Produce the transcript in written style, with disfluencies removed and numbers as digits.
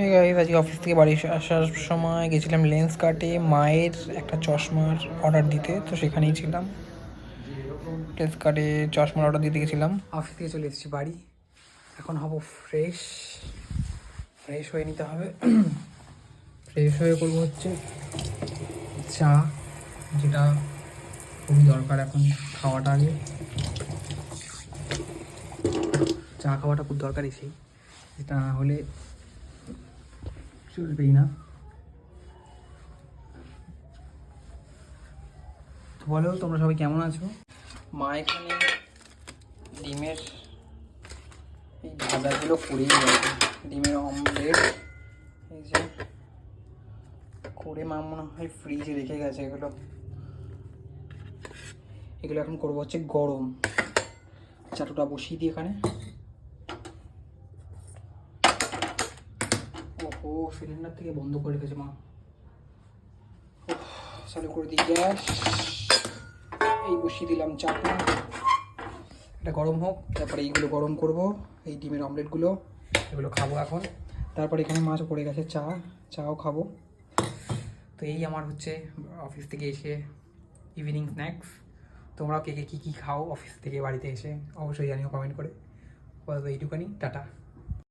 Hey guys, আজকে office থেকে বাড়ি আসার সময় গেছিলাম লেন্স কার্টে মায়ের একটা চশমার অর্ডার দিতে। তো সেখানেই ছিলাম, লেন্স কার্টে চশমার অর্ডার দিতে গেছিলাম। অফিস থেকে চলে এসেছি বাড়ি। এখন হব ফ্রেশ হয়ে নিতে হবে। ফ্রেশ হয়ে করবো হচ্ছে চা, যেটা খুবই দরকার এখন খাওয়াটা। আগে চা খাওয়াটা খুব দরকারি, সেই যেটা না হলে চলবেই না। তো বলো, তোমরা সবাই কেমন আছো? মা এখানে ডিমের এই ভাজাগুলো করেই গেছে, ডিমের অমলেট এই যে করে মা মনে হয় ফ্রিজে রেখে গেছে। এগুলো এখন করবো হচ্ছে গরম। চাটুটা বসিয়ে দিই এখানে। ওহো, সিলিন্ডার থেকে বন্ধ করে রেখেছে মা। চালু করে দিই গ্যাস। এই বসিয়ে দিলাম চাটু, এটা গরম হোক। তারপরে এইগুলো গরম করব, এই ডিমের অমলেটগুলো, এগুলো খাবো এখন। তারপর এখানে মাছও পড়ে গেছে, চাও খাবো। তো এই আমার হচ্ছে অফিস থেকে এসে ইভিনিং স্ন্যাক্স। তোমরাও কে কে কী কী খাও অফিস থেকে বাড়িতে এসে অবশ্যই জানিও কমেন্ট করে। এইটুখানি, টাটা।